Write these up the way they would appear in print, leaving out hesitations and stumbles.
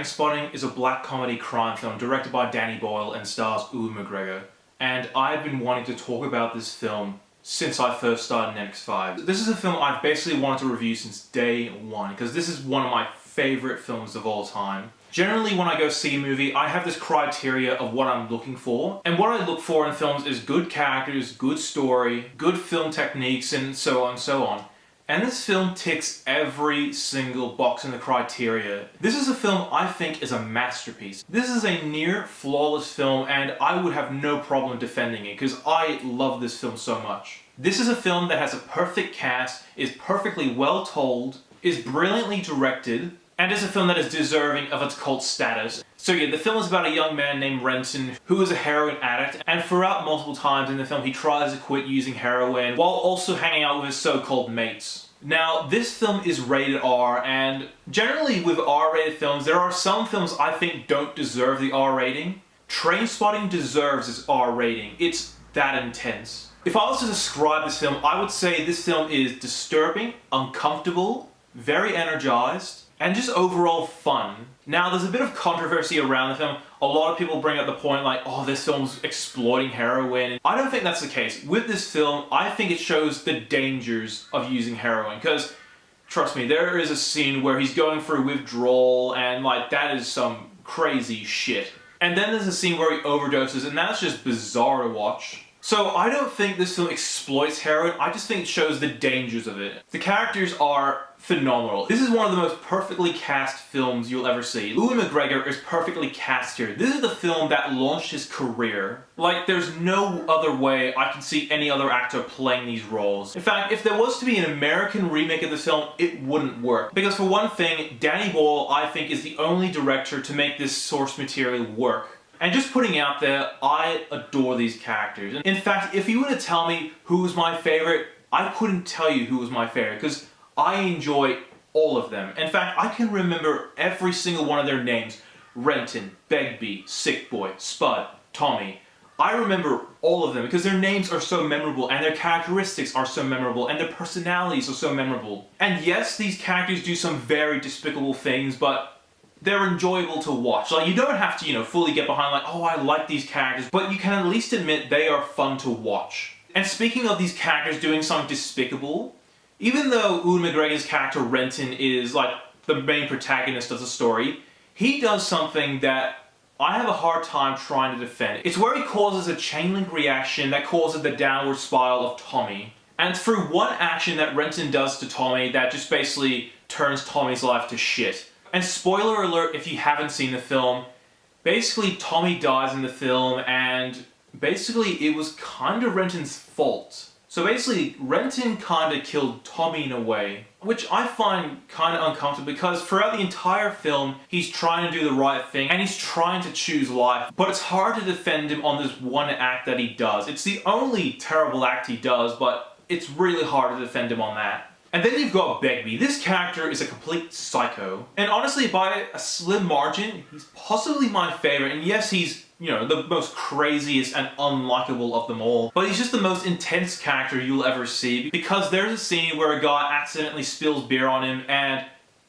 Trainspotting is a black comedy crime film directed by Danny Boyle and stars Ewan McGregor. And I've been wanting to talk about this film since I first started NETX5. This is a film I've basically wanted to review since day one, because this is one of my favorite films of all time. Generally, when I go see a movie, I have this criteria of what I'm looking for. And what I look for in films is good characters, good story, good film techniques, and so on and so on. And this film ticks every single box in the criteria. This is a film I think is a masterpiece. This is a near flawless film, and I would have no problem defending it because I love this film so much. This is a film that has a perfect cast, is perfectly well told, is brilliantly directed, and is a film that is deserving of its cult status. So yeah, the film is about a young man named Renton who is a heroin addict, and throughout multiple times in the film he tries to quit using heroin while also hanging out with his so-called mates. Now, this film is rated R, and generally with R-rated films, there are some films I think don't deserve the R rating. Trainspotting deserves its R rating. It's that intense. If I was to describe this film, I would say this film is disturbing, uncomfortable, very energized, and just overall fun. Now, there's a bit of controversy around the film. A lot of people bring up the point like, oh, this film's exploiting heroin. I don't think that's the case. With this film, I think it shows the dangers of using heroin. Because, trust me, there is a scene where he's going through withdrawal, and like, that is some crazy shit. And then there's a scene where he overdoses, and that's just bizarre to watch. So I don't think this film exploits heroin, I just think it shows the dangers of it. The characters are phenomenal. This is one of the most perfectly cast films you'll ever see. Ewan McGregor is perfectly cast here. This is the film that launched his career. Like, there's no other way I can see any other actor playing these roles. In fact, if there was to be an American remake of this film, it wouldn't work. Because for one thing, Danny Boyle, I think, is the only director to make this source material work. And just putting out there, I adore these characters. In fact, if you were to tell me who was my favorite, I couldn't tell you who was my favorite, because I enjoy all of them. In fact, I can remember every single one of their names. Renton, Begbie, Sick Boy, Spud, Tommy. I remember all of them because their names are so memorable, and their characteristics are so memorable, and their personalities are so memorable. And yes, these characters do some very despicable things, but they're enjoyable to watch. Like, you don't have to, fully get behind like, oh, I like these characters, but you can at least admit they are fun to watch. And speaking of these characters doing something despicable, even though Ewan McGregor's character Renton is like the main protagonist of the story, he does something that I have a hard time trying to defend. It's where he causes a chain link reaction that causes the downward spiral of Tommy. And through one action that Renton does to Tommy that just basically turns Tommy's life to shit. And spoiler alert if you haven't seen the film, basically Tommy dies in the film, and basically it was kind of Renton's fault. So basically, Renton kind of killed Tommy in a way, which I find kind of uncomfortable because throughout the entire film, he's trying to do the right thing and he's trying to choose life, but it's hard to defend him on this one act that he does. It's the only terrible act he does, but it's really hard to defend him on that. And then you've got Begbie. This character is a complete psycho. And honestly, by a slim margin, he's possibly my favorite. And yes, he's, the most craziest and unlikable of them all. But he's just the most intense character you'll ever see. Because there's a scene where a guy accidentally spills beer on him and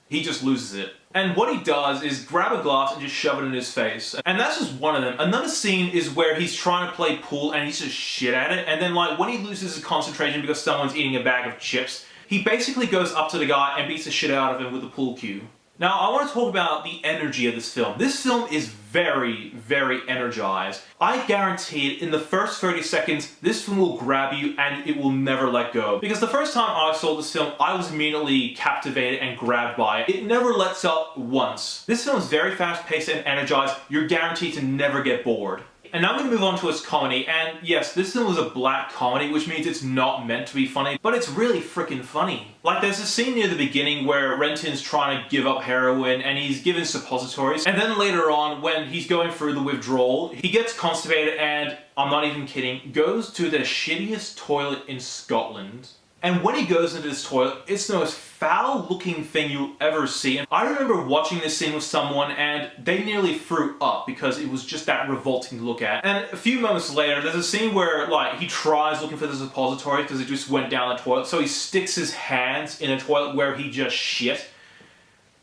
he just loses it. And what he does is grab a glass and just shove it in his face. And that's just one of them. Another scene is where he's trying to play pool and he's just shit at it. And then like when he loses his concentration because someone's eating a bag of chips, he basically goes up to the guy and beats the shit out of him with a pool cue. Now, I want to talk about the energy of this film. This film is very, very energized. I guarantee it, in the first 30 seconds, this film will grab you and it will never let go. Because the first time I saw this film, I was immediately captivated and grabbed by it. It never lets up once. This film is very fast-paced and energized. You're guaranteed to never get bored. And now I'm going to move on to its comedy, and yes, this film was a black comedy, which means it's not meant to be funny, but it's really freaking funny. Like, there's a scene near the beginning where Renton's trying to give up heroin, and he's given suppositories, and then later on, when he's going through the withdrawal, he gets constipated and, I'm not even kidding, goes to the shittiest toilet in Scotland. And when he goes into this toilet, it's the most foul-looking thing you'll ever see. And I remember watching this scene with someone and they nearly threw up because it was just that revolting to look at. And a few moments later, there's a scene where like he tries looking for the suppository because it just went down the toilet. So he sticks his hands in a toilet where he just shit.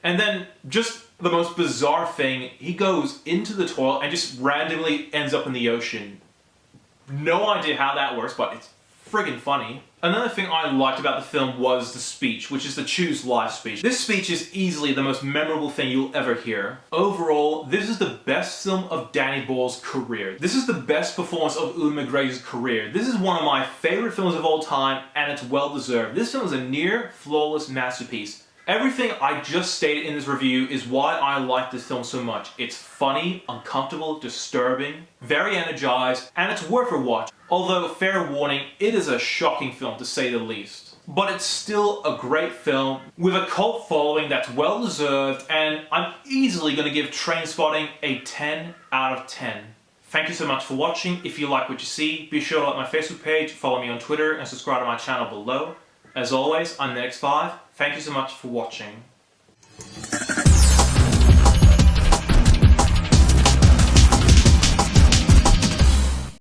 And then just The most bizarre thing, he goes into the toilet and just randomly ends up in the ocean. No idea how that works, but it's friggin' funny. Another thing I liked about the film was the speech, which is the Choose Life speech. This speech is easily the most memorable thing you'll ever hear. Overall, this is the best film of Danny Boyle's career. This is the best performance of Ewan McGregor's career. This is one of my favorite films of all time, and it's well deserved. This film is a near flawless masterpiece. Everything I just stated in this review is why I like this film so much. It's funny, uncomfortable, disturbing, very energized, and it's worth a watch. Although, fair warning, it is a shocking film to say the least. But it's still a great film with a cult following that's well deserved, and I'm easily going to give Trainspotting a 10 out of 10. Thank you so much for watching. If you like what you see, be sure to like my Facebook page, follow me on Twitter, and subscribe to my channel below. As always, I'm NETX5. Thank you so much for watching.